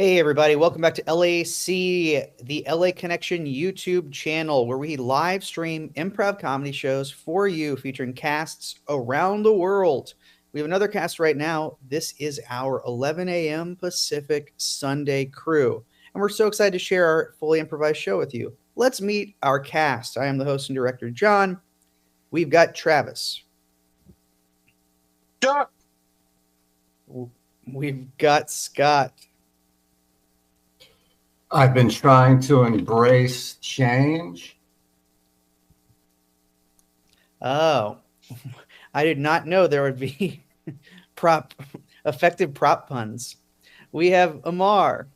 Hey, everybody. Welcome back to LAC, the LA Connection YouTube channel, where we live stream improv comedy shows for you featuring casts around the world. We have another cast right now. This is our 11 a.m. Pacific Sunday crew, and we're so excited to share our fully improvised show with you. Let's meet our cast. I am the host and director, John. We've got Travis. Duck. We've got Scott. I've been trying to embrace change. Oh, I did not know there would be effective prop puns. We have Amar.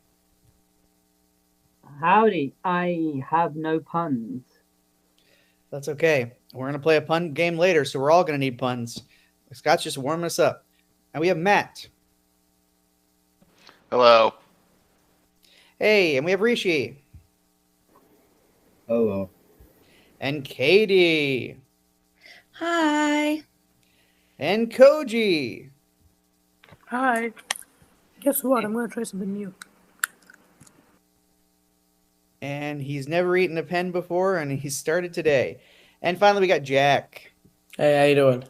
Howdy, I have no puns. That's okay. We're going to play a pun game later, so we're all going to need puns. Scott's just warming us up. And we have Matt. Hello. Hey, and we have Rishi. Hello. And Katie. Hi. And Koji. Hi. Guess what? I'm going to try something new. And he's never eaten a pen before, and he started today. And finally, we got Jack. Hey, how you doing?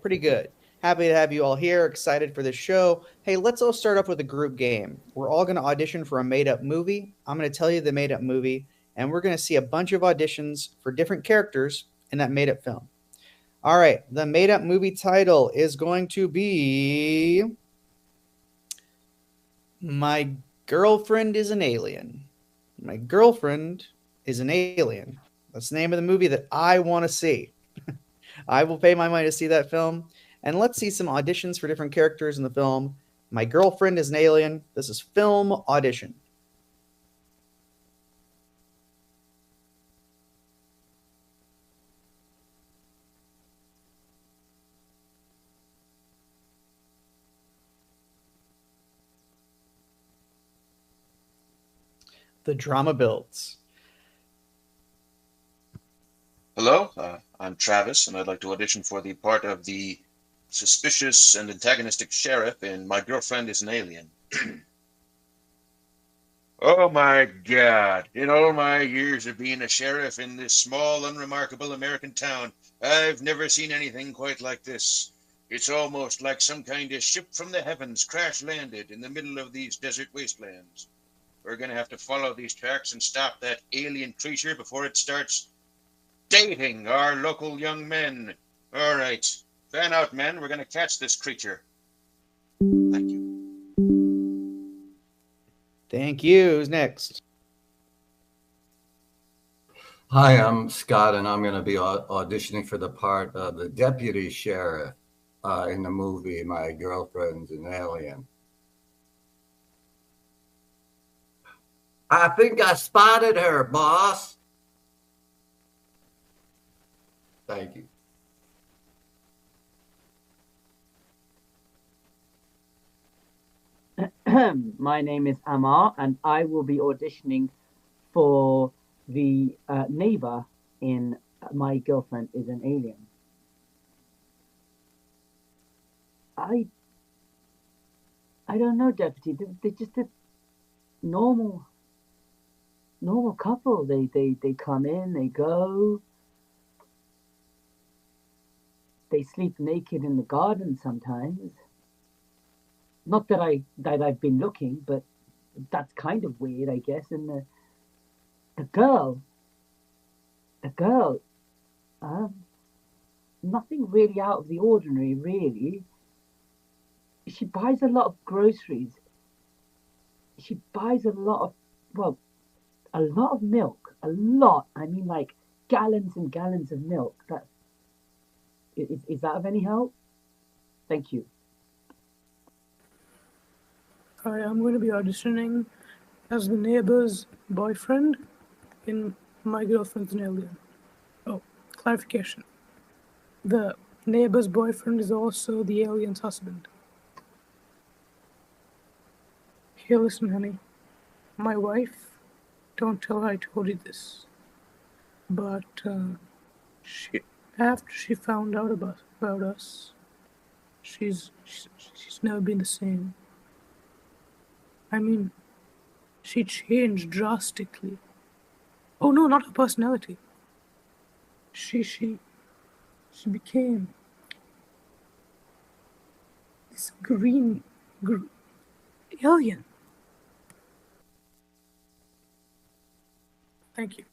Pretty good. Happy to have you all here. Excited for this show. Hey, let's all start off with a group game. We're all going to audition for a made-up movie. I'm going to tell you the made-up movie, and we're going to see a bunch of auditions for different characters in that made-up film. All right, the made-up movie title is going to be My Girlfriend is an Alien. My Girlfriend is an Alien. That's the name of the movie that I want to see. I will pay my money to see that film. And let's see some auditions for different characters in the film. My Girlfriend is an Alien. This is film audition. The drama builds. Hello. I'm Travis, and I'd like to audition for the part of the suspicious and antagonistic sheriff in My Girlfriend is an Alien. Oh my God. In all my years of being a sheriff in this small, unremarkable American town, I've never seen anything quite like this. It's almost like some kind of ship from the heavens crash landed in the middle of these desert wastelands. We're going to have to follow these tracks and stop that alien creature before it starts dating our local young men. All right. Fan out, men. We're going to catch this creature. Thank you. Thank you. Who's next? Hi, I'm Scott, and I'm going to be auditioning for the part of the deputy sheriff in the movie My Girlfriend's an Alien. I think I spotted her, boss. Thank you. My name is Amar, and I will be auditioning for the neighbor in My Girlfriend is an Alien. I don't know, Deputy. They're just a normal couple. They come in, they go. They sleep naked in the garden sometimes. Not that I've been looking, but that's kind of weird, I guess. And the girl, nothing really out of the ordinary, really. She buys a lot of groceries. She buys a lot of milk. A lot. I mean, like gallons and gallons of milk. Is that of any help? Thank you. Hi, I'm going to be auditioning as the neighbor's boyfriend in My Girlfriend's an Alien. Oh, clarification. The neighbor's boyfriend is also the alien's husband. Here, listen, honey. My wife, don't tell her I told you this, but after she found out about us, she's never been the same. I mean, she changed drastically. Oh no, not her personality. She became this green alien. Thank you.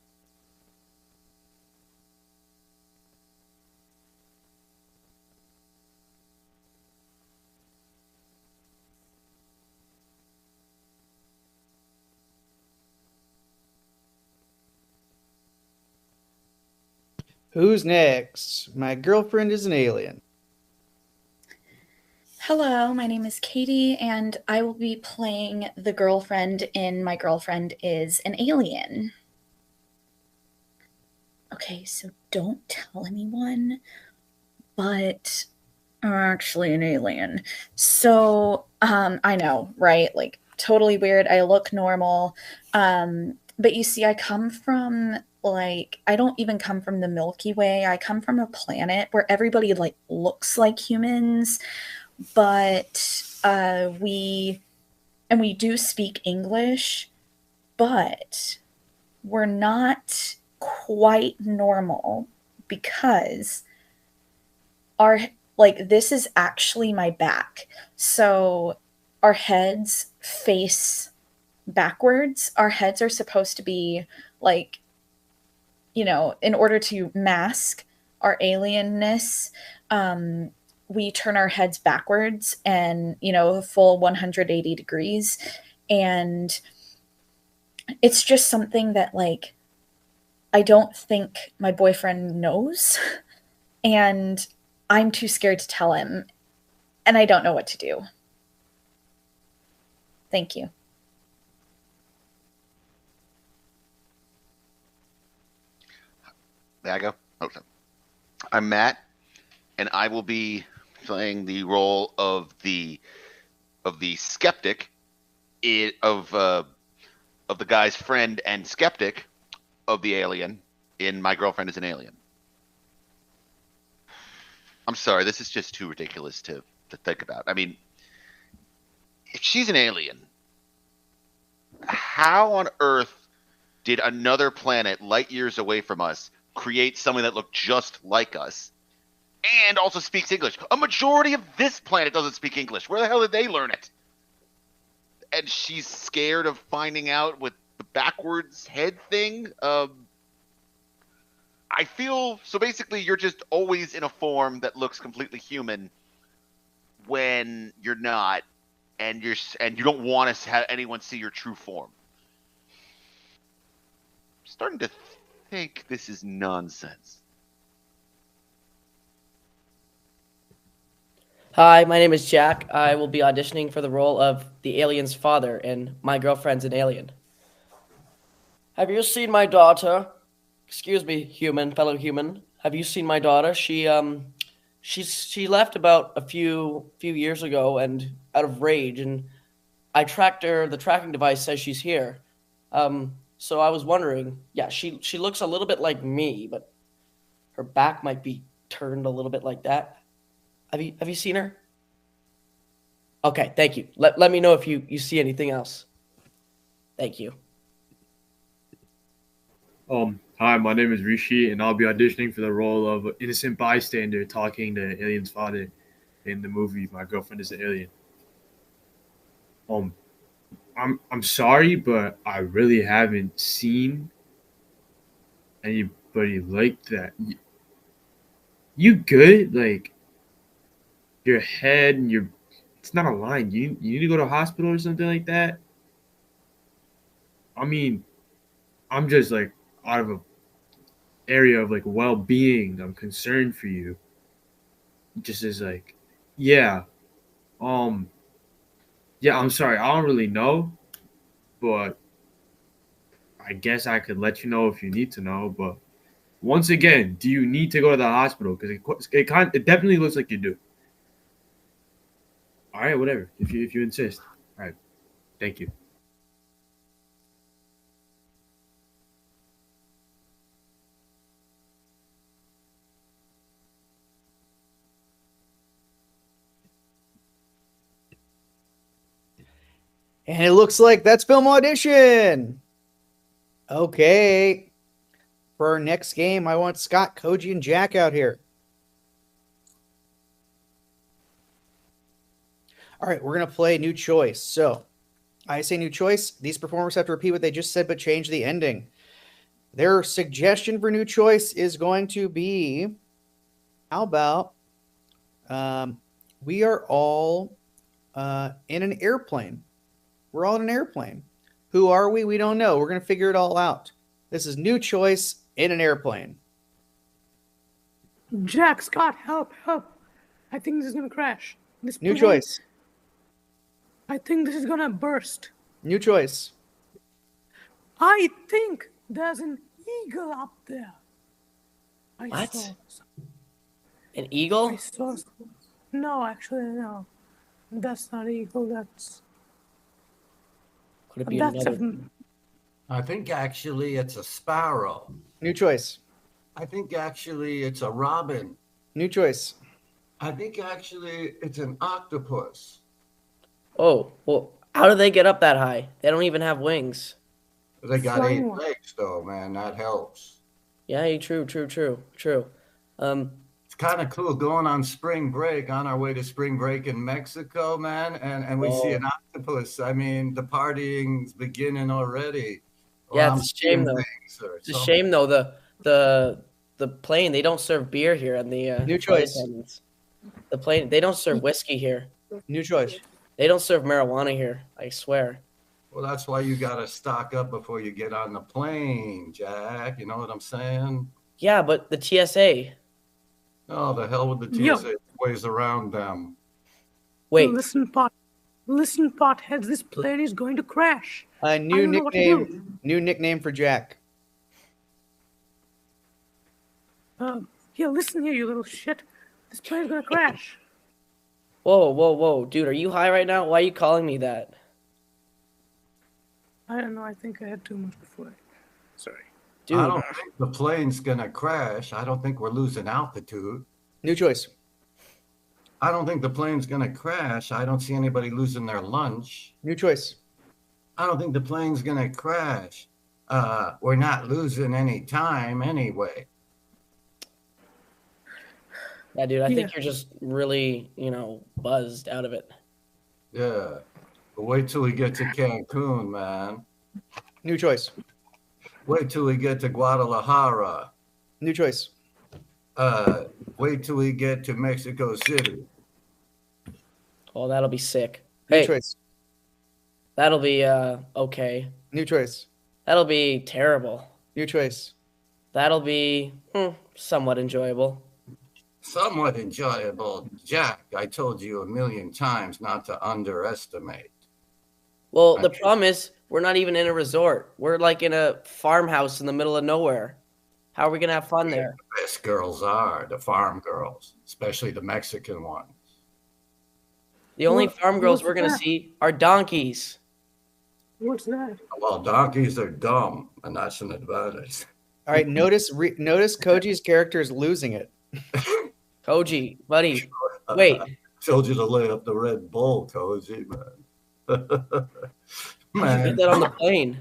Who's next? My girlfriend is an alien. Hello, my name is Katie, and I will be playing the girlfriend in My Girlfriend is an Alien. Okay, so don't tell anyone, but I'm actually an alien. So, I know, right? Like, totally weird. I look normal. But you see, I come from like, I don't even come from the Milky Way. I come from a planet where everybody like looks like humans, but we do speak English, but we're not quite normal because our like this is actually my back. So our heads face backwards. Our heads are supposed to be like, in order to mask our alienness, we turn our heads backwards and, a full 180 degrees. And it's just something that, like, I don't think my boyfriend knows. And I'm too scared to tell him. And I don't know what to do. Thank you. There I go. Okay. I'm Matt, and I will be playing the role of the skeptic of the guy's friend and skeptic of the alien in My Girlfriend is an Alien. I'm sorry, this is just too ridiculous to think about. I mean, if she's an alien, how on earth did another planet light years away from us create someone that looked just like us and also speaks English? A majority of this planet doesn't speak English. Where the hell did they learn it? And she's scared of finding out with the backwards head thing. I feel so. Basically, you're just always in a form that looks completely human when you're not, and you don't want to have anyone see your true form. I'm starting to think this is nonsense. Hi, my name is Jack. I will be auditioning for the role of the alien's father in My Girlfriend's an Alien. Have you seen my daughter? Excuse me, fellow human. Have you seen my daughter? She left about a few years ago and out of rage, and I tracked her. The tracking device says she's here. So I was wondering. Yeah, she looks a little bit like me, but her back might be turned a little bit like that. Have you seen her? Okay, thank you. Let me know if you see anything else. Thank you. Hi, my name is Rishi, and I'll be auditioning for the role of innocent bystander talking to Alien's father in the movie My Girlfriend is an Alien. Um, I'm sorry, but I really haven't seen anybody like that. You good? Like your head and your it's not aligned. You need to go to a hospital or something like that. I mean, I'm just like out of a area of like well being. I'm concerned for you. Just as like, yeah, um, yeah. I'm sorry. I don't really know, but I guess I could let you know if you need to know. But once again, do you need to go to the hospital? Because it definitely looks like you do. All right, whatever. If you insist. All right. Thank you. And it looks like that's film audition. Okay. For our next game, I want Scott, Koji, and Jack out here. All right, we're going to play New Choice. So I say New Choice. These performers have to repeat what they just said, but change the ending. Their suggestion for New Choice is going to be, how about we are all in an airplane. We're all in an airplane. Who are we? We don't know. We're going to figure it all out. This is New Choice in an airplane. Jack, Scott, help, help. I think this is going to crash. This New plane- Choice. I think this is going to burst. New Choice. I think there's an eagle up there. What? Saw An eagle? I saw. No, actually, no. That's not eagle. That's. Could it be That's another? I think actually it's a sparrow. New Choice. I think actually it's a robin. New Choice. I think actually it's an octopus. Oh, well, how do they get up that high? They don't even have wings. They got Flying 8 one. legs though, man. That helps. Yeah, true. It's kind of cool going on spring break, on our way to spring break in Mexico, man, and we see an octopus. I mean, the partying's beginning already. Yeah, I'm it's a shame seeing though. things or It's a something. shame though. The plane, they don't serve beer here on the New flight Choice. attendants. The plane, they don't serve whiskey here. New Choice. They don't serve marijuana here. I swear. Well, that's why you got to stock up before you get on the plane, Jack. You know what I'm saying? Yeah, but the TSA. Oh, the hell with the Yo. TSA ways around them. Wait, Listen, potheads. This plane is going to crash. A I new don't know what to nickname. New nickname for Jack. Here, listen here, you little shit. This plane's gonna crash. whoa, dude, are you high right now? Why are you calling me that? I don't know. I think I had too much before. Sorry. Dude, I don't think the plane's going to crash. I don't think we're losing altitude. New Choice. I don't think the plane's going to crash. I don't see anybody losing their lunch. New Choice. I don't think the plane's going to crash. We're not losing any time anyway. yeah, dude, I think Yeah. you're just really, buzzed out of it. Yeah. But wait till we get to Cancun, man. New Choice. Wait till we get to Guadalajara. New Choice. Wait till we get to Mexico City. Oh, that'll be sick. New Hey, Choice. that'll be okay. New Choice. That'll be terrible. New Choice. That'll be somewhat enjoyable. Somewhat enjoyable. Jack, I told you 1,000,000 times not to underestimate. Well, the Okay. problem is we're not even in a resort. We're like in a farmhouse in the middle of nowhere. How are we gonna have fun there? The best girls are the farm girls, especially the Mexican ones. The only What- farm girls what's we're gonna that? see are donkeys. What's that? Well, donkeys are dumb, and that's an advantage. All right. Notice Koji's character is losing it. Koji, buddy, wait. Told you to lay up the Red Bull, Koji, man. How'd you Man, get that on the plane?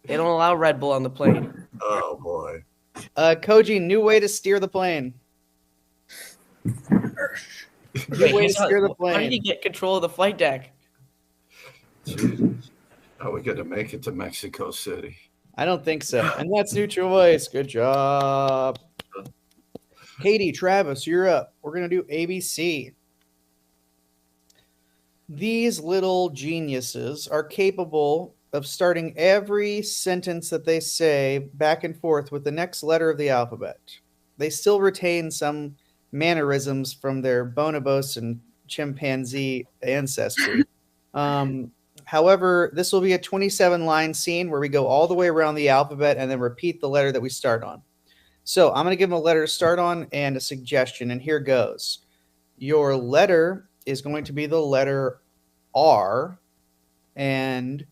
They don't allow Red Bull on the plane. oh boy. Koji, new way to steer the plane. Wait, way to he's on- steer the how did plane. he get control of the flight deck? Jesus. Are we gonna make it to Mexico City? I don't think so. And that's New Choice. Good job. Katie, Travis, you're up. We're going to do ABC. These little geniuses are capable of starting every sentence that they say back and forth with the next letter of the alphabet. They still retain some mannerisms from their bonobos and chimpanzee ancestry. However, this will be a 27-line scene where we go all the way around the alphabet and then repeat the letter that we start on. So I'm going to give them a letter to start on and a suggestion, and here goes. Your letter is going to be the letter R, and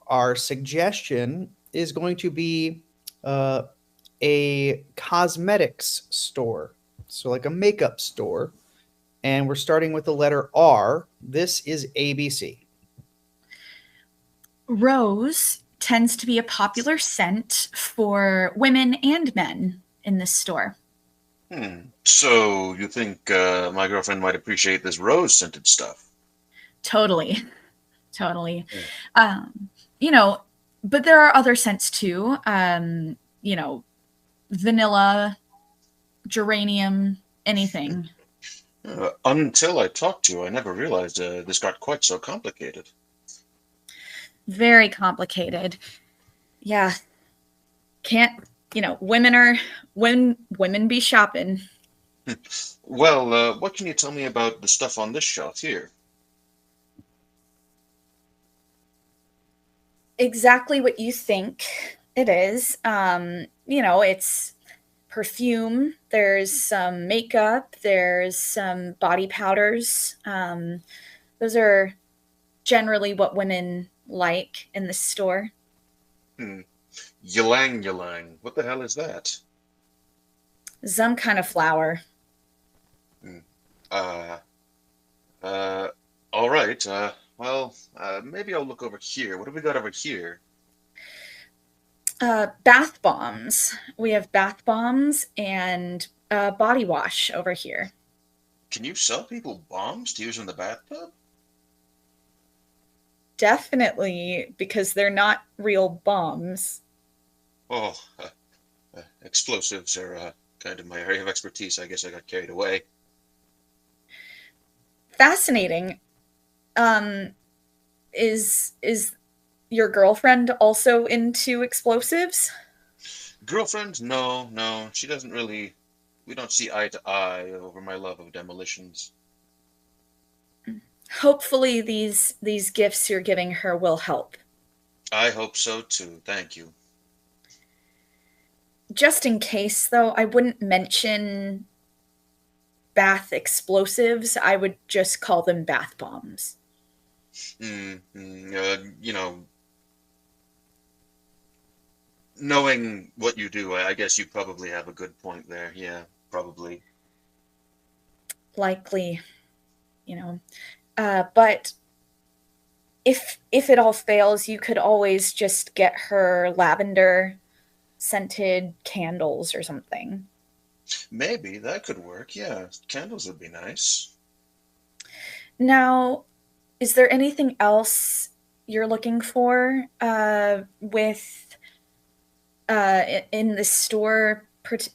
our suggestion is going to be a cosmetics store, so like a makeup store, and we're starting with the letter R. This is ABC. Rose tends to be a popular scent for women and men in this store. So you think my girlfriend might appreciate this rose-scented stuff? Totally. Totally. Yeah. You know, but there are other scents too. You know, vanilla, geranium, anything. Until I talked to you, I never realized this got quite so complicated. Very complicated. Yeah. Can't, when women be shopping. Well, what can you tell me about the stuff on this shelf here? Exactly what you think it is. It's perfume, there's some makeup, there's some body powders. Those are generally what women like in the store. Ylang ylang. What the hell is that? Some kind of flower. Uh, all right. Maybe I'll look over here. What have we got over here? Bath bombs. We have bath bombs and body wash over here. Can you sell people bombs to use in the bathtub? Definitely, because they're not real bombs. Oh, explosives are kind of my area of expertise. I guess I got carried away. Fascinating. Is your girlfriend also into explosives? Girlfriend? No. She doesn't really. We don't see eye to eye over my love of demolitions. Hopefully these gifts you're giving her will help. I hope so too. Thank you. Just in case, though, I wouldn't mention bath explosives. I would just call them bath bombs. Knowing what you do, I guess you probably have a good point there. Yeah, probably. Likely, but if it all fails, you could always just get her lavender scented candles or something. Maybe that could work. Yeah, candles would be nice. Now, is there anything else you're looking for with in the store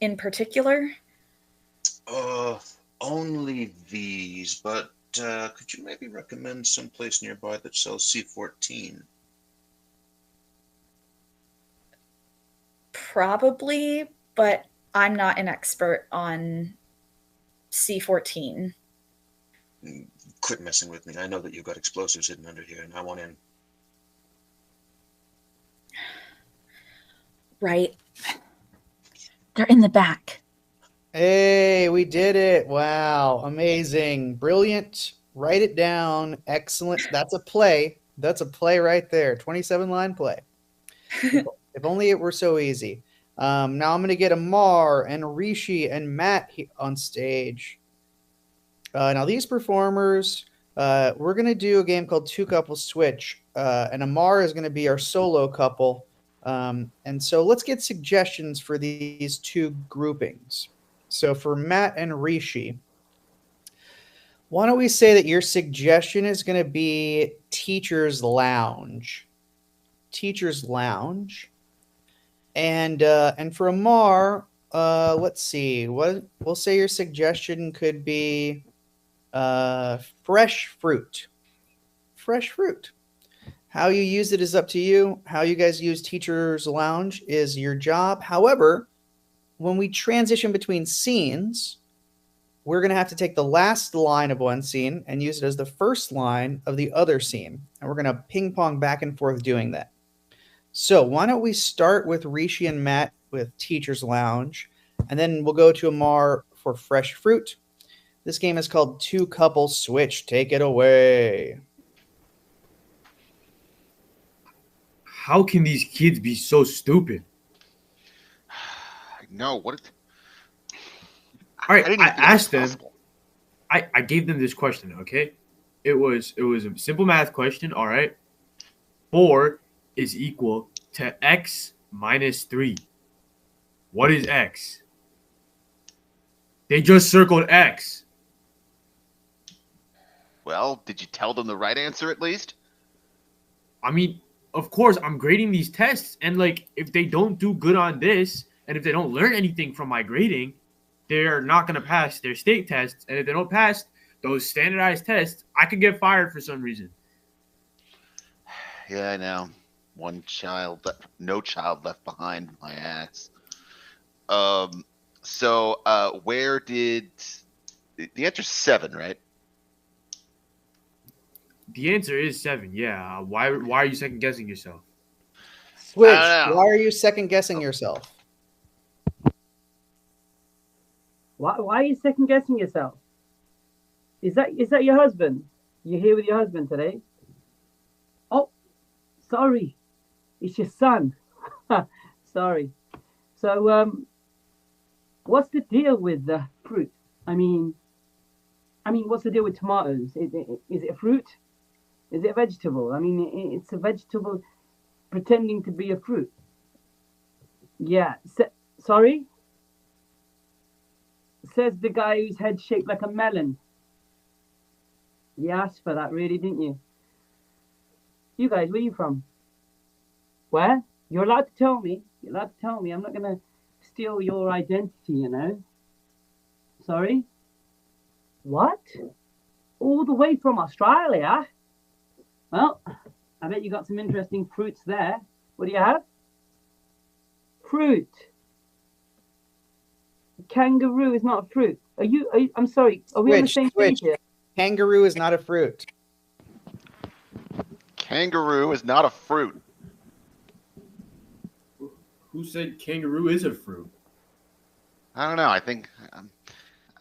in particular? Only these, but could you maybe recommend someplace nearby that sells C14? Probably, but I'm not an expert on C14. Quit messing with me. I know that you've got explosives hidden under here, and I want in. Right. They're in the back. Hey, we did it. Wow. Amazing. Brilliant. Write it down. Excellent. That's a play. That's a play right there. 27-line play. If only it were so easy. Now I'm going to get Amar and Rishi and Matt on stage. Now these performers, we're going to do a game called Two Couple Switch. And Amar is going to be our solo couple. And so let's get suggestions for these two groupings. So for Matt and Rishi, why don't we say that your suggestion is going to be Teacher's Lounge? Teacher's Lounge. And for Amar, let's see. What we'll say your suggestion could be fresh fruit. Fresh fruit. How you use it is up to you. How you guys use Teacher's Lounge is your job. However, when we transition between scenes, we're going to have to take the last line of one scene and use it as the first line of the other scene. And we're going to ping pong back and forth doing that. So why don't we start with Rishi and Matt with Teacher's Lounge, and then we'll go to Amar for Fresh Fruit. This game is called Two Couple Switch. Take it away. How can these kids be so stupid? No, what? All right, I asked them. Possible. I gave them this question. Okay, it was a simple math question. All right, 4 is equal to x minus 3. What is x? They just circled x. Well, did you tell them the right answer at least? I mean, of course, I'm grading these tests, and like, if they don't do good on this, and if they don't learn anything from my grading, they're not going to pass their state tests. And if they don't pass those standardized tests, I could get fired for some reason. Yeah, I know. No child left behind. My ass. So where did the answer's 7, right? The answer is 7. Yeah. Why are you second guessing yourself? Switch. I don't know. Why are you second guessing yourself? Why are you second guessing yourself? Is that your husband? You're here with your husband today? Oh, sorry. It's your son. Sorry. So, what's the deal with the fruit? I mean, what's the deal with tomatoes? Is it a fruit? Is it a vegetable? I mean, it's a vegetable pretending to be a fruit. Yeah. Sorry? Says the guy whose head's shaped like a melon. You asked for that, really, didn't you? You guys, where are you from? Where? You're allowed to tell me. You're allowed to tell me. I'm not going to steal your identity, you know. Sorry? What? All the way from Australia? Well, I bet you got some interesting fruits there. What do you have? Fruit. Kangaroo is not a fruit. I'm sorry. Are we on the same page here? Kangaroo is not a fruit. Kangaroo is not a fruit. Who said kangaroo is a fruit? I don't know. I think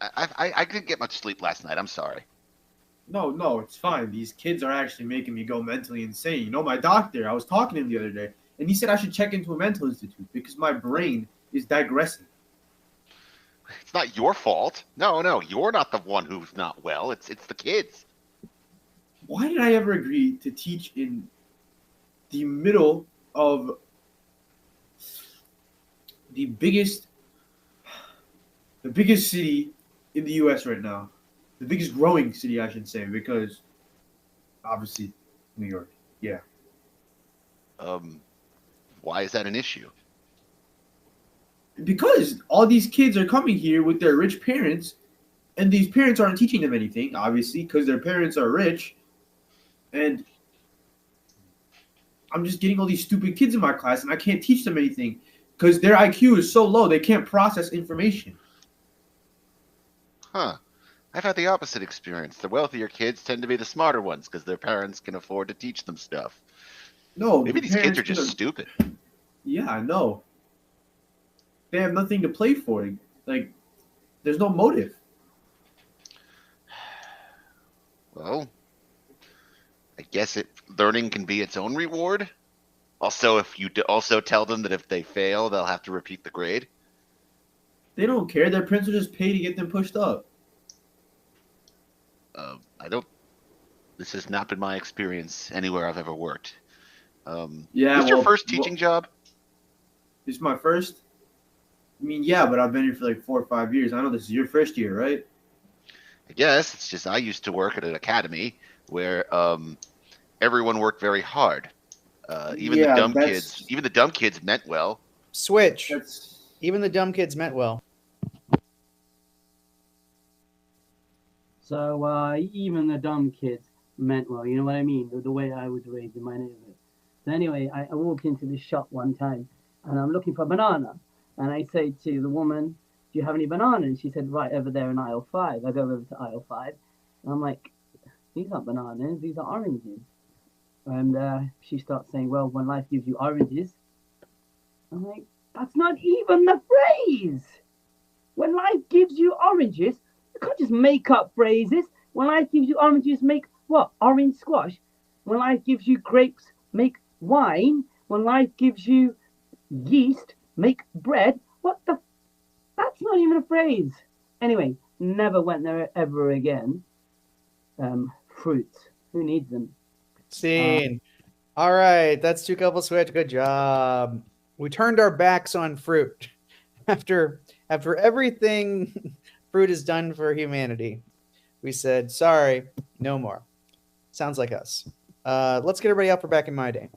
I didn't get much sleep last night. I'm sorry. No, it's fine. These kids are actually making me go mentally insane. You know, my doctor, I was talking to him the other day, and he said I should check into a mental institute because my brain is digressing. It's not your fault. No, you're not the one who's not well. It's the kids. Why did I ever agree to teach in the middle of the biggest city in the U.S. right now? The biggest growing city, I should say, because obviously New York. Yeah. Why is that an issue? Because all these kids are coming here with their rich parents, and these parents aren't teaching them anything, obviously, because their parents are rich. And I'm just getting all these stupid kids in my class, and I can't teach them anything because their IQ is so low they can't process information. Huh. I've had the opposite experience. The wealthier kids tend to be the smarter ones because their parents can afford to teach them stuff. No, maybe these kids are just stupid. Yeah, I know. They have nothing to play for. Like, there's no motive. Well, I guess learning can be its own reward. Also, if you also tell them that if they fail, they'll have to repeat the grade. They don't care. Their parents will just pay to get them pushed up. This has not been my experience anywhere I've ever worked. Yeah. This is your first teaching job? This is my first? I mean, yeah, but I've been here for like 4 or 5 years. I know this is your first year, right? I guess. It's just I used to work at an academy where everyone worked very hard. Even the dumb kids meant well. Switch. Even the dumb kids meant well. So even the dumb kids meant well. You know what I mean? The way I was raised in my neighborhood. So anyway, I walked into this shop one time, and I'm looking for a banana. And I say to the woman, "Do you have any banana?" And she said, "Right over there in aisle 5." I go over to aisle 5, and I'm like, "These aren't bananas. These are oranges." And she starts saying, "Well, when life gives you oranges," I'm like, "That's not even the phrase. When life gives you oranges, you can't just make up phrases. When life gives you oranges, make what? Orange squash. When life gives you grapes, make wine. When life gives you yeast, make bread. What the? That's not even a phrase." Anyway, never went there ever again. Fruits. Who needs them? Scene. All right, that's two couple switch. Good job. We turned our backs on fruit after everything fruit has done for humanity. We said, sorry, no more. Sounds like us. Let's get everybody out for back in my day.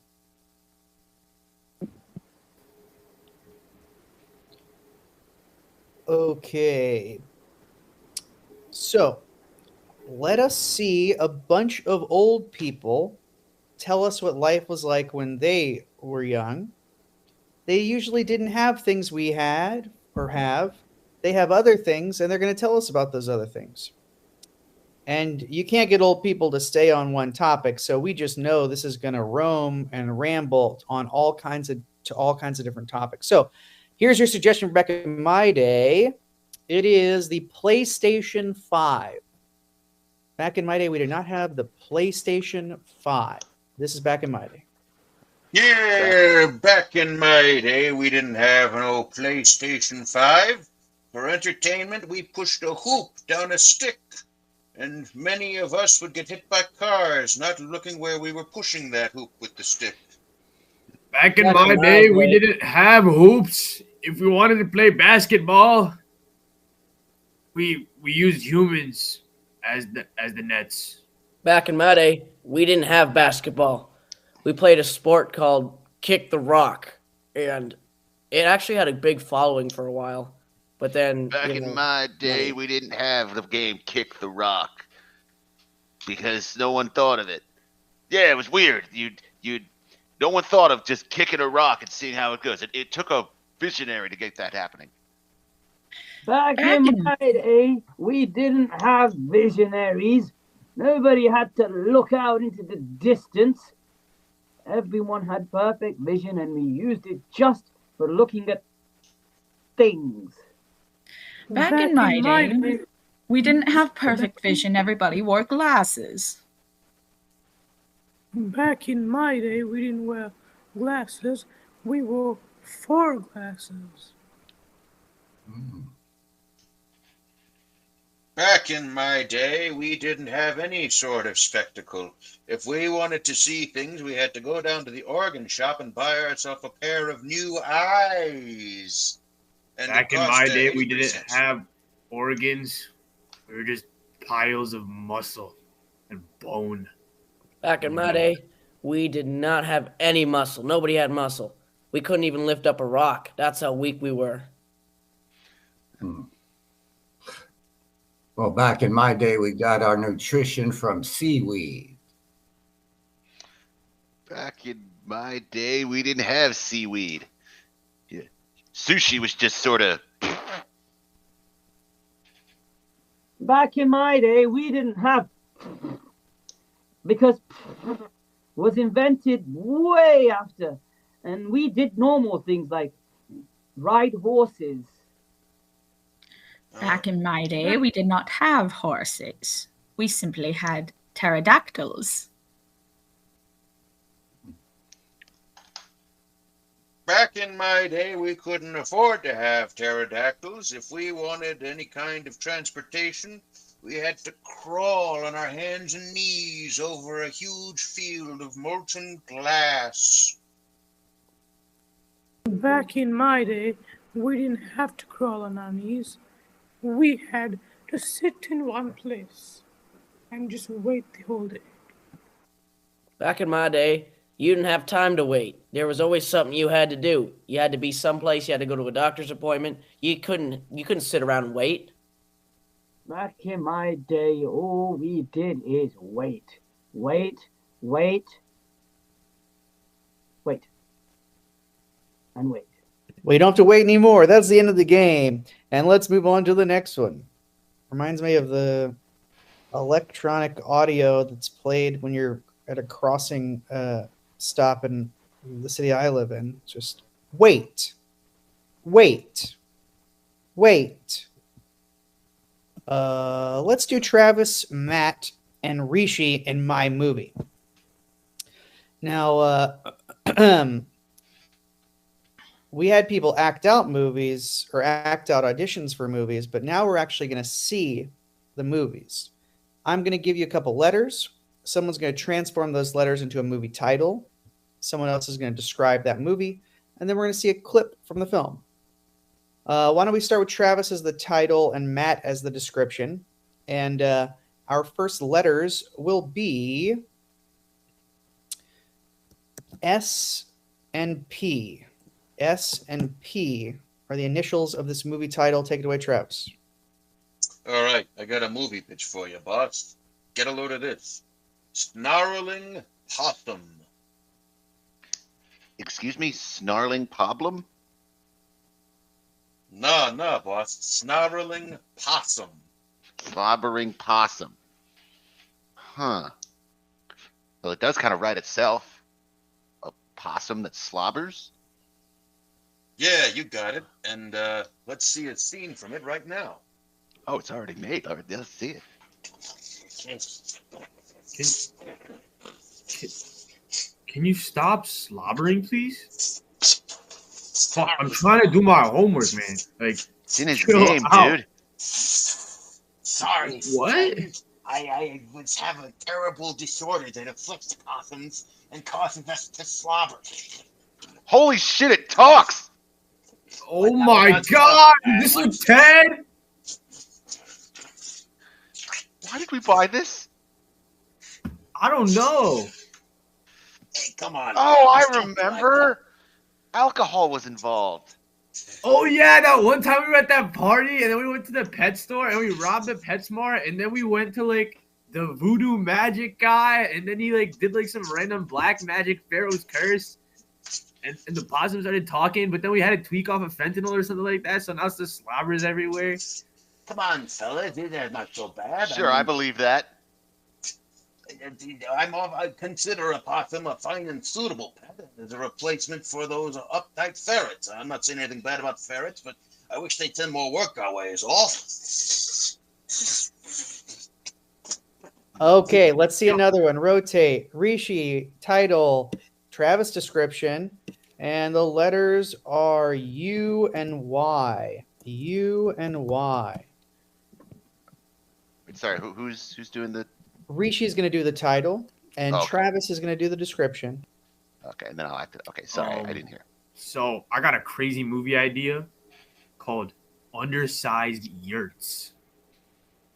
Okay. So let us see a bunch of old people tell us what life was like when they were young. They usually didn't have things we had or have. They have other things, and they're going to tell us about those other things. And you can't get old people to stay on one topic, so we just know this is going to roam and ramble on all kinds of different topics. So, here's your suggestion back in my day. It is the PlayStation 5. Back in my day, we did not have the PlayStation 5. This is back in my day. Yeah, back in my day, we didn't have no PlayStation 5. For entertainment, we pushed a hoop down a stick, and many of us would get hit by cars, not looking where we were pushing that hoop with the stick. Back in my day, we didn't have hoops. If we wanted to play basketball, we used humans as the nets. Back in my day, we didn't have basketball. We played a sport called Kick the Rock, and it actually had a big following for a while. But then, back in my day, we didn't have the game Kick the Rock because no one thought of it. Yeah, it was weird. No one thought of just kicking a rock and seeing how it goes. It took a visionary to get that happening. Back in my day, we didn't have visionaries. Nobody had to look out into the distance. Everyone had perfect vision, and we used it just for looking at things. Back in my day, we didn't have perfect vision. Everybody wore glasses. Back in my day, we didn't wear glasses. We wore 4 glasses. Back in my day, we didn't have any sort of spectacle. If we wanted to see things, we had to go down to the organ shop and buy ourselves a pair of new eyes. And back in my day, we didn't have organs. We were just piles of muscle and bone. Back in my day, we did not have any muscle. Nobody had muscle. We couldn't even lift up a rock. That's how weak we were. Well, back in my day, we got our nutrition from seaweed. Back in my day, we didn't have seaweed. Yeah. Sushi was just sort of... Back in my day, we didn't have... Because was invented way after. And we did normal things like ride horses. Back in my day, we did not have horses. We simply had pterodactyls. Back in my day, we couldn't afford to have pterodactyls. If we wanted any kind of transportation, we had to crawl on our hands and knees over a huge field of molten glass. Back in my day, we didn't have to crawl on our knees. We had to sit in one place and just wait the whole day. Back in my day, you didn't have time to wait. There was always something you had to do. You had to be someplace. You had to go to a doctor's appointment. You couldn't sit around and wait. Back in my day, all we did is wait, and wait. Well, you don't have to wait anymore. That's the end of the game. And let's move on to the next one. Reminds me of the electronic audio that's played when you're at a crossing stop in the city I live in. Just wait. Let's do Travis, Matt, and Rishi in my movie. Now, we had people act out movies or act out auditions for movies, but now we're actually going to see the movies. I'm going to give you a couple letters. Someone's going to transform those letters into a movie title. Someone else is going to describe that movie, and then we're going to see a clip from the film. Why don't we start with Travis as the title and Matt as the description? And our first letters will be S and P. S and P are the initials of this movie title. Take it away, Travis. All right, I got a movie pitch for you, boss. Get a load of this. Snarling Possum. Excuse me, snarling problem? No, boss. Snarling Possum. Slobbering possum. Huh. Well, it does kind of write itself. A possum that slobbers? Yeah, you got it. And let's see a scene from it right now. Oh, it's already made. All right, let's see it. Can you stop slobbering, please? I'm trying to do my homework, man. Like, it's in his chill name, out. dude. Sorry. What? I was having a terrible disorder that afflicts possums and causes us to slobber. Holy shit, it talks! Oh my god! Is this with Ted? Why did we buy this? I don't know. Hey, come on. Oh, I Let's get remember. Alcohol was involved. Oh yeah, that one time we were at that party and then we went to the pet store and we robbed the PetSmart and then we went to like the voodoo magic guy and then he like did like some random black magic pharaoh's curse and the possum started talking, but then we had to tweak off of fentanyl or something like that, so now it's just slobbers everywhere. Come on, fellas. They're not so bad. Sure, I believe that. I consider a possum a fine and suitable pet as a replacement for those uptight ferrets. I'm not saying anything bad about ferrets, but I wish they'd send more work our way is all. Okay, let's see another one. Rotate. Rishi, title, Travis, description, and the letters are U and Y. U and Y. Sorry, who's doing the... Rishi is going to do the title, and Okay. Travis is going to do the description. Okay, and then I'll act it. Okay, sorry, I didn't hear. So I got a crazy movie idea called Undersized Yurts.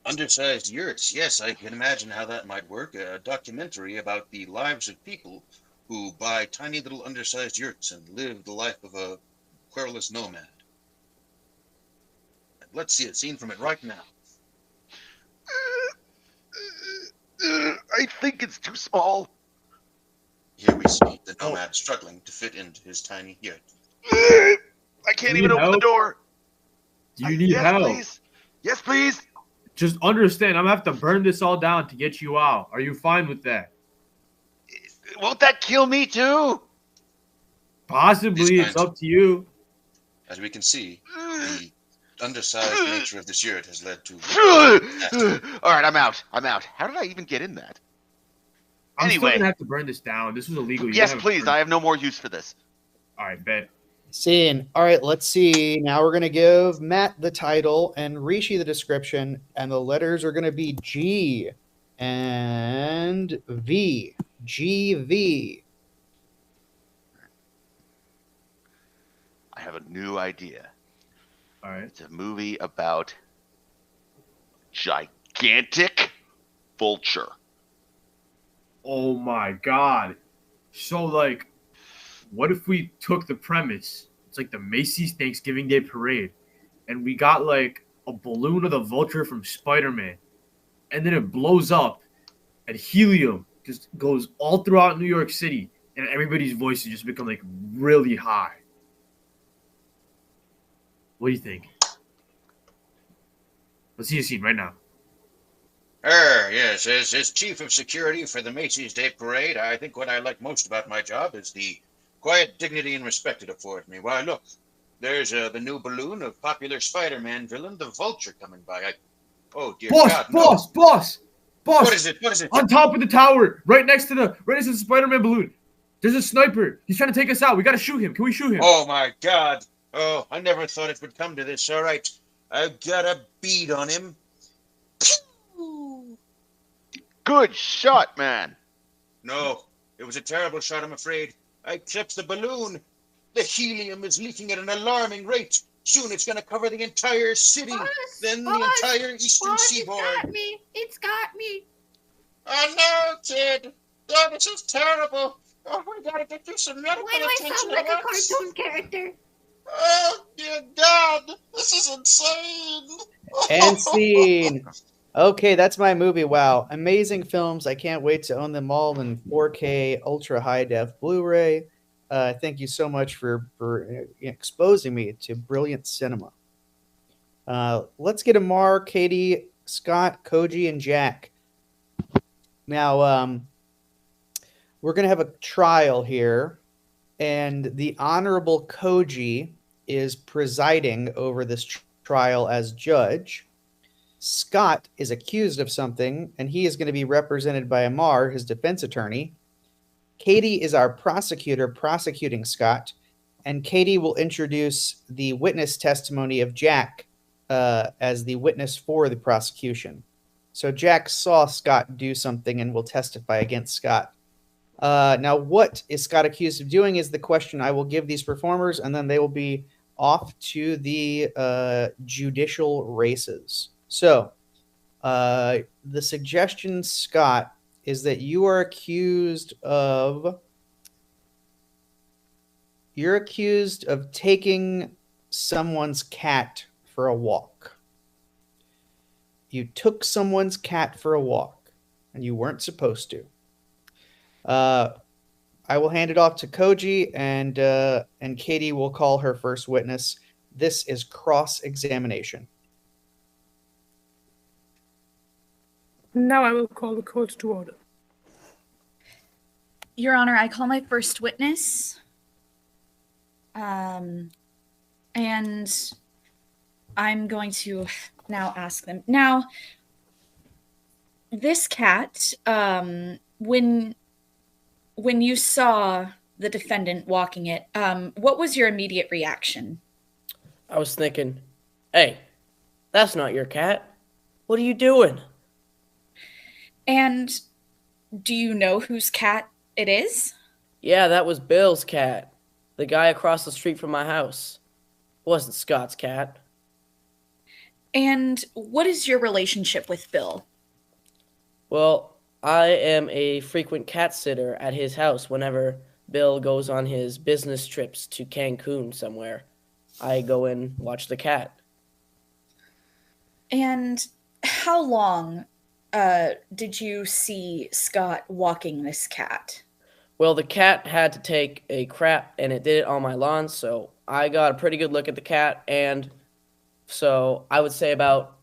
Undersized yurts. Yes, I can imagine how that might work. A documentary about the lives of people who buy tiny little undersized yurts and live the life of a querulous nomad. Let's see a scene from it right now. I think it's too small. Here we see the nomad struggling to fit into his tiny yurt. I can't Do even you open the help? door. Do you need Yes, help? please. Yes, please. Just understand, I'm gonna have to burn this all down to get you out. Are you fine with that? Won't that kill me too? Possibly, it's up to you. As we can see, the undersized nature of this yurt has led to... All right, I'm out. How did I even get in that? I'm still Anyway. gonna have to burn this down. This was illegal. You Yes, gotta have please. burn- I have no more use for this. All right, bet. Scene. All right, let's see. Now we're going to give Matt the title and Rishi the description, and the letters are going to be G and V. GV. I have a new idea. All right. It's a movie about gigantic vulture. Oh my god. So like, what if we took the premise? It's like the Macy's Thanksgiving Day Parade, and we got like a balloon of the vulture from Spider-Man, and then it blows up, and helium just goes all throughout New York City, and everybody's voices just become like really high. What do you think? Let's see a scene right now. Yes, as chief of security for the Macy's Day Parade, I think what I like most about my job is the quiet dignity and respect it affords me. Why, look, there's the new balloon of popular Spider-Man villain, the Vulture, coming by. Oh, dear God, no. Boss! What is it? What is it? On top of the tower, right next to the Spider-Man balloon. There's a sniper. He's trying to take us out. We gotta shoot him. Can we shoot him? Oh, my God. Oh, I never thought it would come to this. All right, I've got a bead on him. Good shot, man. No, it was a terrible shot, I'm afraid. I checked the balloon. The helium is leaking at an alarming rate. Soon it's going to cover the entire city, then the entire eastern seaboard. It's got me. It's got me. Oh no, kid! Oh, this is terrible. Oh, we gotta get you some medical Why do I attention sound like at a once. cartoon character? Oh, dear God! This is insane! And scene. Okay, that's my movie. Wow. Amazing films. I can't wait to own them all in 4K ultra high def Blu-ray. Thank you so much for exposing me to brilliant cinema. Let's get Amar, Katie, Scott, Koji, and Jack. Now, we're going to have a trial here, and the Honorable Koji is presiding over this trial as judge. Scott is accused of something, and he is going to be represented by Amar, his defense attorney. Katie is our prosecutor prosecuting Scott, and Katie will introduce the witness testimony of Jack as the witness for the prosecution. So Jack saw Scott do something and will testify against Scott. Now, what is Scott accused of doing is the question I will give these performers, and then they will be off to the judicial races. So, the suggestion, Scott, is that you are accused of taking someone's cat for a walk. You took someone's cat for a walk, and you weren't supposed to. I will hand it off to Koji, and Katie will call her first witness. This is cross-examination. Now I will call the court to order. Your Honor, I call my first witness. And I'm going to now ask them. Now, this cat, when you saw the defendant walking it, what was your immediate reaction? I was thinking, hey, that's not your cat. What are you doing? And do you know whose cat it is? Yeah, that was Bill's cat. The guy across the street from my house. It wasn't Scott's cat. And what is your relationship with Bill? Well, I am a frequent cat sitter at his house whenever Bill goes on his business trips to Cancun somewhere. I go and watch the cat. And how long did you see Scott walking this cat? Well, the cat had to take a crap, and it did it on my lawn, so I got a pretty good look at the cat, and so I would say about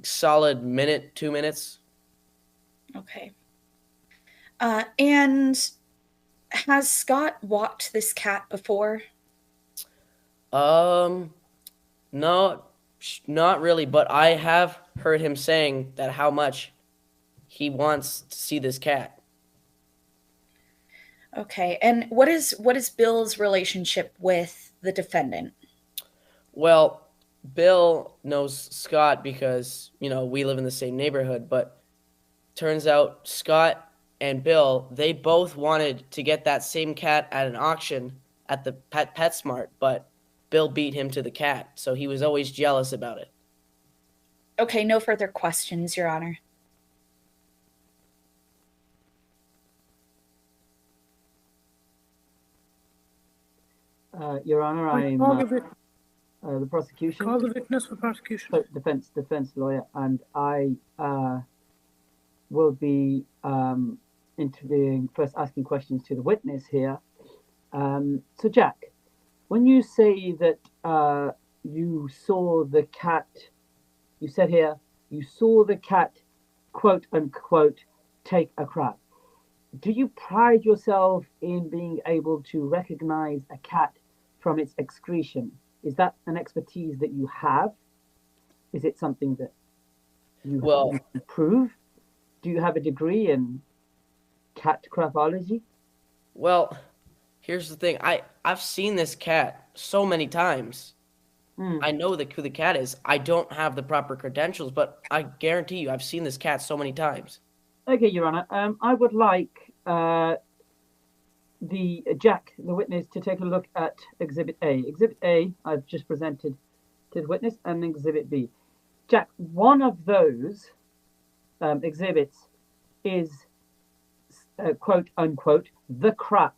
solid minute, 2 minutes. Okay. And has Scott walked this cat before? No, not really, but I have heard him saying that how much he wants to see this cat. Okay, and what is Bill's relationship with the defendant? Well, Bill knows Scott because, we live in the same neighborhood, but turns out Scott and Bill, they both wanted to get that same cat at an auction at the PetSmart, but Bill beat him to the cat, so he was always jealous about it. Okay, no further questions, Your Honor. Your Honor, I'm the prosecution. Call the witness for prosecution. Defense lawyer, and I will be interviewing, first asking questions to the witness here. So, Jack, when you say that you saw the cat, you said here, you saw the cat, quote unquote, take a crap. Do you pride yourself in being able to recognize a cat from its excretion? Is that an expertise that you have? Is it something that you can prove? Do you have a degree in cat craphology? Well, here's the thing. I've seen this cat so many times. I know who the cat is. I don't have the proper credentials, but I guarantee you I've seen this cat so many times. Okay, Your Honor. I would like Jack, the witness, to take a look at Exhibit A. Exhibit A, I've just presented to the witness, and Exhibit B. Jack, one of those exhibits is, quote unquote, the crap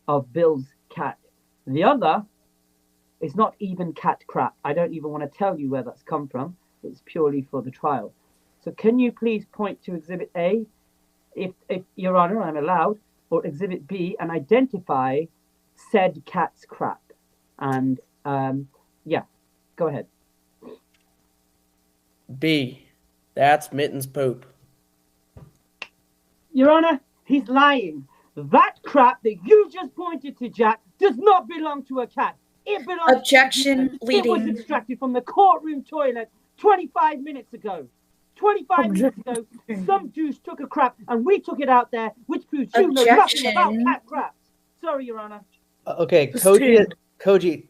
of Bill's cat. The other is not even cat crap. I don't even want to tell you where that's come from. It's purely for the trial. So can you please point to Exhibit A, if Your Honor, I'm allowed, or Exhibit B, and identify said cat's crap? And yeah, go ahead. B. That's Mitten's poop. Your Honor, he's lying. That crap that you just pointed to, Jack, does not belong to a cat. It belongs Objection, to It was extracted from the courtroom toilet 25 minutes ago. 25 minutes ago, some douche took a crap and we took it out there, which proves you know nothing about cat crap. Sorry, Your Honor. Okay, Koji.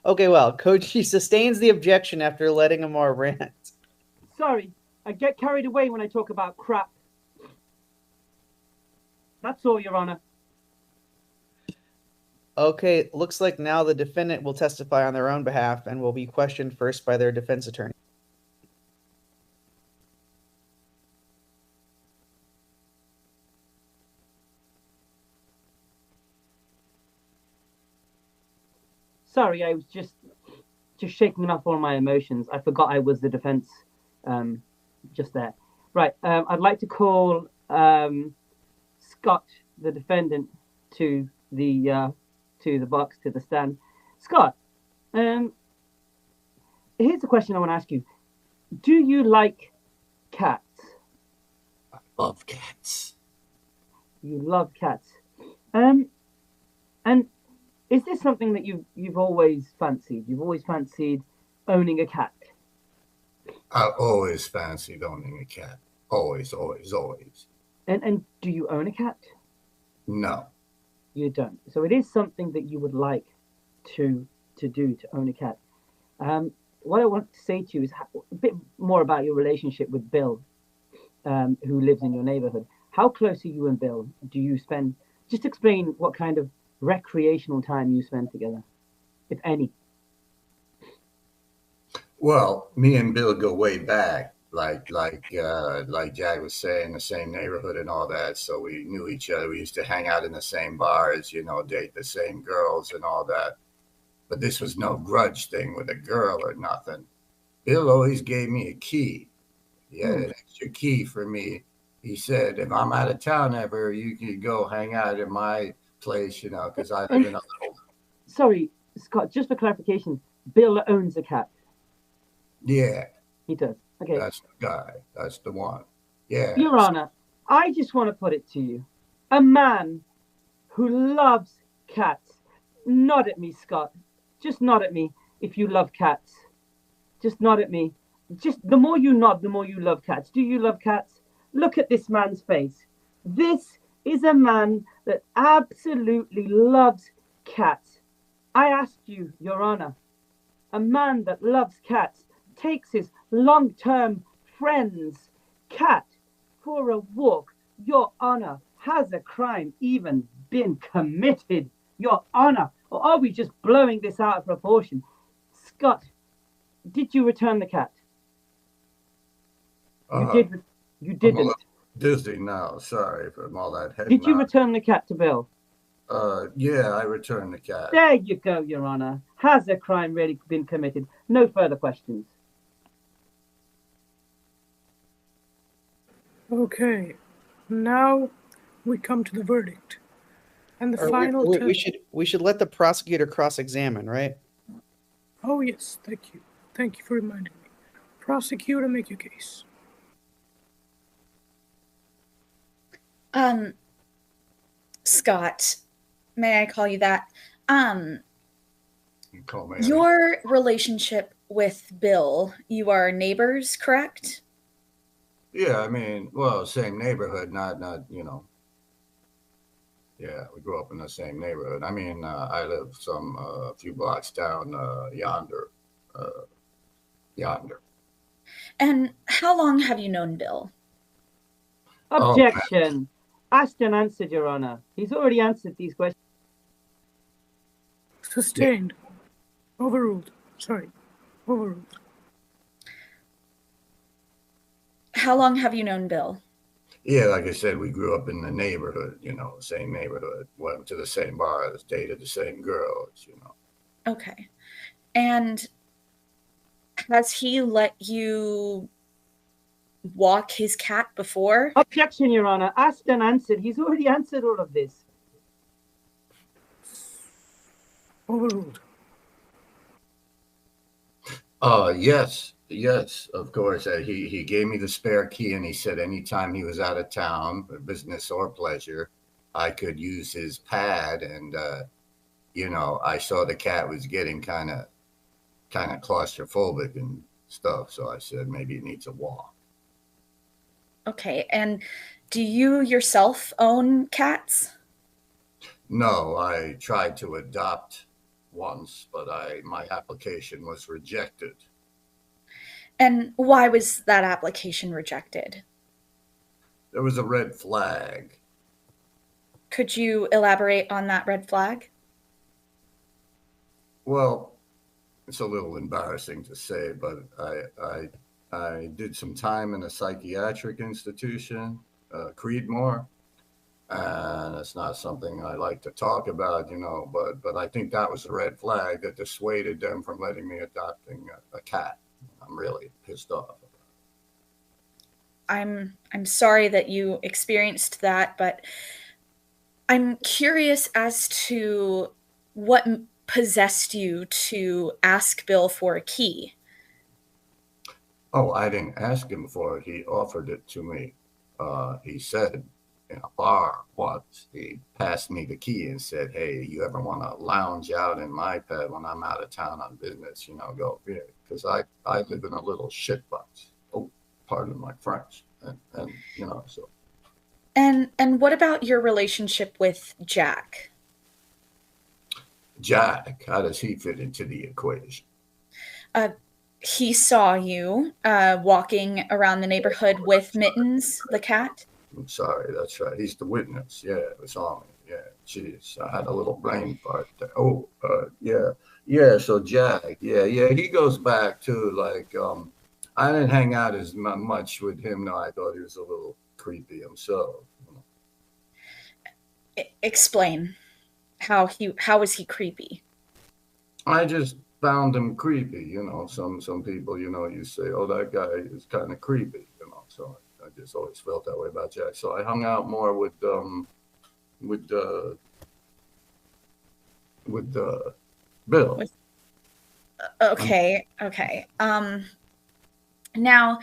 Okay, well, Koji sustains the objection after letting Amar rant. Sorry, I get carried away when I talk about crap. That's all, Your Honor. Okay, looks like now the defendant will testify on their own behalf and will be questioned first by their defense attorney. Sorry, I was just shaking off all my emotions. I forgot I was the defense just there. Right, I'd like to call Scott, the defendant, to the box, to the stand. Scott, here's a question I want to ask you. Do you like cats? I love cats. You love cats. And is this something that you've always fancied? You've always fancied owning a cat? I always fancied owning a cat. Always, always, always. And do you own a cat? No. You don't. So it is something that you would like to do, to own a cat. What I want to say to you is a bit more about your relationship with Bill, who lives in your neighborhood. How close are you and Bill? Do you spend? Just explain what kind of recreational time you spend together, if any. Well, me and Bill go way back, like Jack was saying, the same neighborhood and all that. So we knew each other. We used to hang out in the same bars, date the same girls and all that. But this was no grudge thing with a girl or nothing. Bill always gave me a key. He had an extra key for me. He said, if I'm out of town ever, you can go hang out at my place, because I live in a little. Sorry, Scott, just for clarification, Bill owns a cat. Yeah. He does. Okay. That's the guy. That's the one. Yeah. Your Honor, I just want to put it to you. A man who loves cats. Nod at me, Scott. Just nod at me if you love cats. Just nod at me. Just the more you nod, the more you love cats. Do you love cats? Look at this man's face. This is a man that absolutely loves cats. I ask you, Your Honor, a man that loves cats takes his long-term friend's cat for a walk. Your Honor, has a crime even been committed? Your Honor, or are we just blowing this out of proportion? Scott, did you return the cat? You didn't. Dizzy now. Sorry for all that head. Did you return the cat to Bill? Yeah, I returned the cat. There you go, Your Honor. Has a crime really been committed? No further questions. Okay, now we come to the verdict. And the final we should let the prosecutor cross-examine, right? Oh yes, thank you. Thank you for reminding me. Prosecutor, make your case. Scott, may I call you that? You call me your relationship with Bill, you are neighbors, correct? Yeah, I mean, well, same neighborhood, not. Yeah, we grew up in the same neighborhood. I mean, I live a few blocks down yonder. And how long have you known Bill? Objection. Asked and answered, Your Honor. He's already answered these questions. Sustained. Overruled. Sorry. Overruled. How long have you known Bill? Yeah, like I said, we grew up in the neighborhood, same neighborhood. Went to the same bars, dated the same girls, Okay. And has he let you walk his cat before? Objection, Your Honor. Asked and answered. He's already answered all of this. Overruled. Yes, of course. He gave me the spare key, and he said anytime he was out of town, for business or pleasure, I could use his pad. And I saw the cat was getting kind of claustrophobic and stuff, so I said maybe it needs a walk. Okay. And do you yourself own cats? No, I tried to adopt once, but my application was rejected. And why was that application rejected? There was a red flag. Could you elaborate on that red flag? Well, it's a little embarrassing to say, but I did some time in a psychiatric institution, Creedmoor, and it's not something I like to talk about, but I think that was a red flag that dissuaded them from letting me adopting a cat. I'm really pissed off. I'm sorry that you experienced that, but I'm curious as to what possessed you to ask Bill for a key. Oh, I didn't ask him for it. He offered it to me. He said in a bar once, he passed me the key and said, hey, you ever want to lounge out in my pad when I'm out of town on business, go here. Because I live in a little shitbox. Oh, pardon my French. And so. And what about your relationship with Jack? Jack, how does he fit into the equation? He saw you walking around the neighborhood with Mittens, the cat. I'm sorry, that's right. He's the witness. Yeah, it was on me. Yeah, jeez, I had a little brain fart there. Oh, yeah. So Jack, yeah, he goes back too. Like, I didn't hang out as much with him. No, I thought he was a little creepy himself. Explain how was he creepy? I just found him creepy. Some people, you say, oh, that guy is kind of creepy. So I just always felt that way about Jack. So I hung out more with Bill. Okay. Now,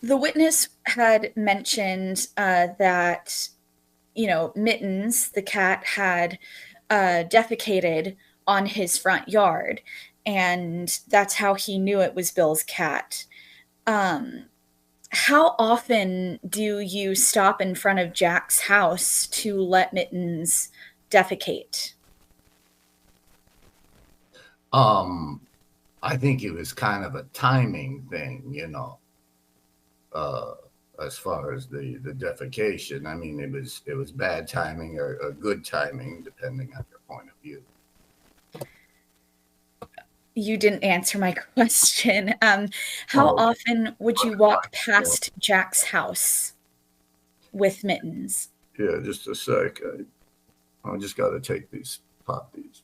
the witness had mentioned that, Mittens, the cat, had defecated on his front yard, and that's how he knew it was Bill's cat. How often do you stop in front of Jack's house to let Mittens defecate? I think it was kind of a timing thing, as far as the defecation. I mean, it was bad timing or good timing, depending on your point of view. You didn't answer my question. How often would you walk past Jack's house with Mittens? Yeah, just a sec. I just got to take these poppies.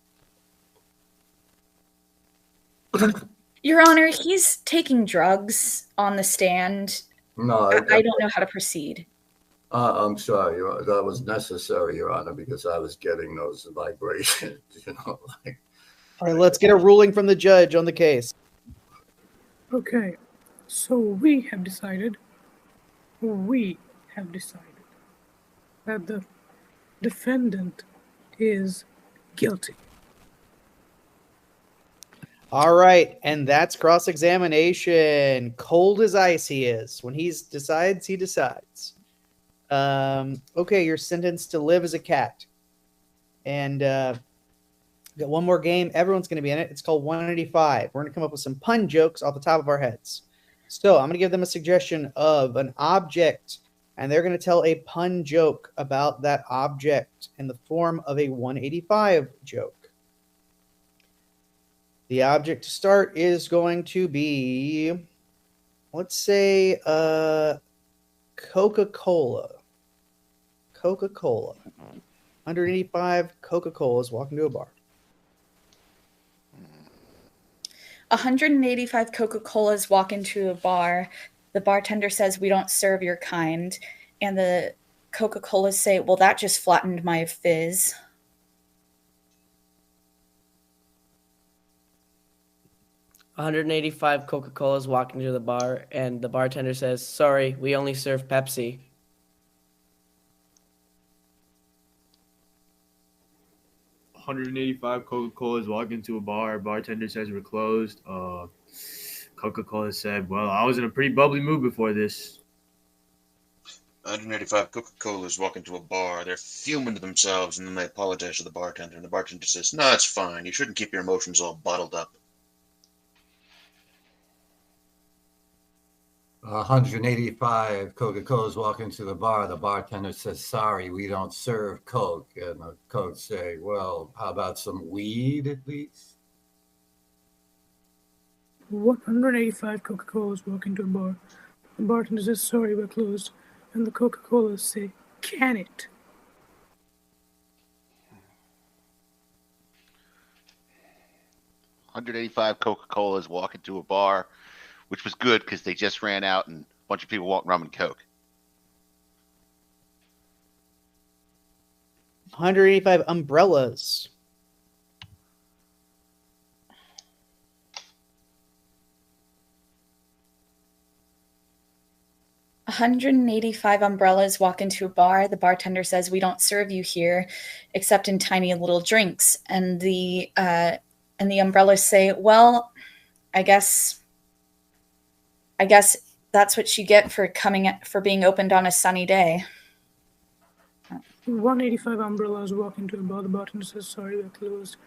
Your Honor, he's taking drugs on the stand. No, I don't know how to proceed. I'm sorry, that was necessary, Your Honor, because I was getting those vibrations, like. All right, let's get a ruling from the judge on the case. Okay, so we have decided that the defendant is guilty. All right, and that's cross-examination. Cold as ice he is. When he decides, he decides. Okay, you're sentenced to live as a cat. And got one more game. Everyone's going to be in it. It's called 185. We're going to come up with some pun jokes off the top of our heads. So I'm going to give them a suggestion of an object and they're going to tell a pun joke about that object in the form of a 185 joke. The object to start is going to be, let's say, Coca-Cola. Coca-Cola. 185 Coca-Colas walking to a bar. 185 Coca-Colas walk into a bar. The bartender says, "We don't serve your kind." And the Coca-Colas say, "Well, that just flattened my fizz." 185 Coca-Colas walk into the bar, and the bartender says, "Sorry, we only serve Pepsi." 185 Coca-Colas walk into a bar. Bartender says we're closed. Coca-Cola said, "Well, I was in a pretty bubbly mood before this." 185 Coca-Colas walk into a bar. They're fuming to themselves, and then they apologize to the bartender. And the bartender says, "No, it's fine. You shouldn't keep your emotions all bottled up." 185 Coca-Colas walk into the bar. The bartender says, "Sorry, we don't serve Coke." And the Coke say, "Well, how about some weed at least?" 185 Coca-Colas walk into a bar. The bartender says, "Sorry, we're closed." And the Coca-Colas say, "Can it?" 185 Coca-Colas walk into a bar, which was good because they just ran out and a bunch of people want rum and Coke. 185 umbrellas. 185 umbrellas walk into a bar. The bartender says, "We don't serve you here, except in tiny little drinks." And the umbrellas say, "Well, I guess that's what you get for being opened on a sunny day." 185 umbrellas walk into a bar. The bartender says, "Sorry, we're closed."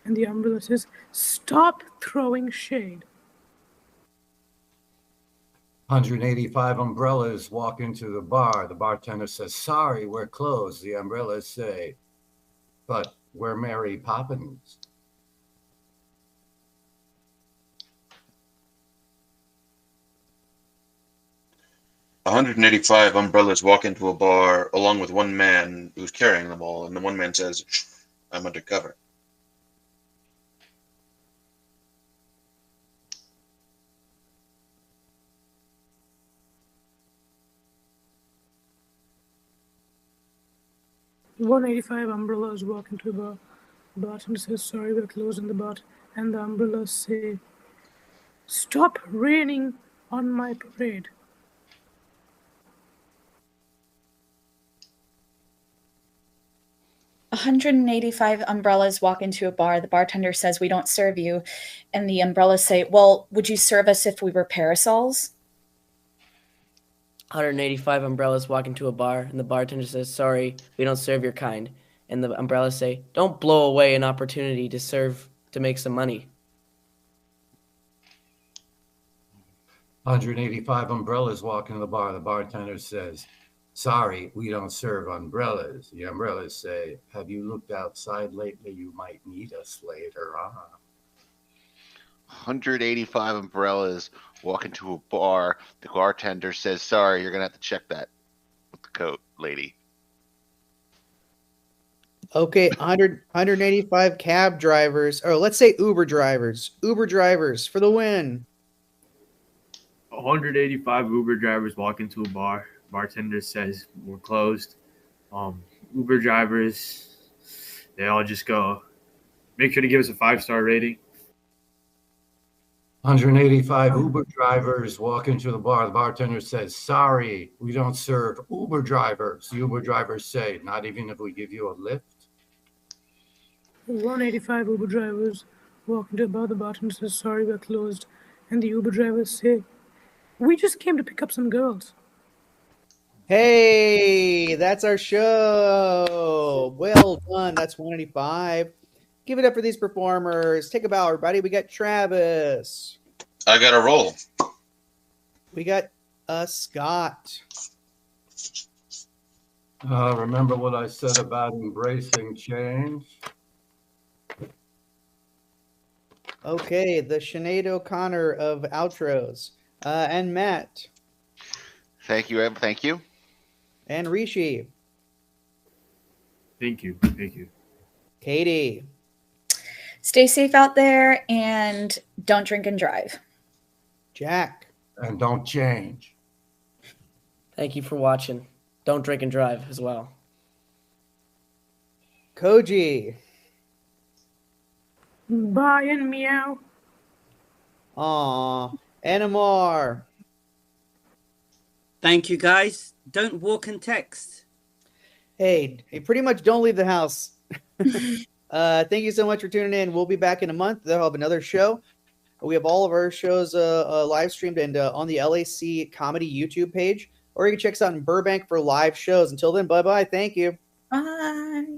And the umbrella says, "Stop throwing shade." 185 umbrellas walk into the bar. The bartender says, "Sorry, we're closed." The umbrellas say, "But we're Mary Poppins." 185 umbrellas walk into a bar along with one man who's carrying them all, and the one man says, "I'm undercover." 185 umbrellas walk into a bar. The bartender says, "Sorry, we're closed." And the umbrellas say, "Stop raining on my parade." 185 umbrellas walk into a bar. The bartender says, "We don't serve you." And the umbrellas say, "Well, would you serve us if we were parasols?" 185 umbrellas walk into a bar, and the bartender says, "Sorry, we don't serve your kind." And the umbrellas say, "Don't blow away an opportunity to make some money." 185 umbrellas walk into the bar. The bartender says, "Sorry, we don't serve umbrellas." The umbrellas say, "Have you looked outside lately? You might need us later on." 185 umbrellas walk into a bar. The bartender says, "Sorry, you're going to have to check that with the coat, lady." Okay, 185 cab drivers, or let's say Uber drivers. Uber drivers for the win. 185 Uber drivers walk into a bar. Bartender says we're closed. Uber drivers, they all just go, "Make sure to give us a 5-star rating." 185 Uber drivers walk into the bar. The bartender says, "Sorry, we don't serve Uber drivers." The Uber drivers say, "Not even if we give you a lift?" 185 Uber drivers walk into a bar. The bartender says, "Sorry, we're closed." And the Uber drivers say, "We just came to pick up some girls." Hey, that's our show. Well done. That's 185. Give it up for these performers. Take a bow, everybody. We got Travis. I got a roll. We got Scott. Remember what I said about embracing change? Okay, the Sinead O'Connor of outros. And Matt. Thank you, Em. Thank you. And Rishi. Thank you. Thank you. Katie. Stay safe out there and don't drink and drive. Jack. And don't change. Thank you for watching. Don't drink and drive as well. Koji. Bye and meow. Aw. Anamar. Thank you, guys. Don't walk and text. Hey, pretty much don't leave the house. Thank you so much for tuning in. We'll be back in a month. They'll have another show. We have all of our shows live streamed and on the LAC Comedy YouTube page, or you can check us out in Burbank for live shows. Until then, bye-bye. Thank you. Bye.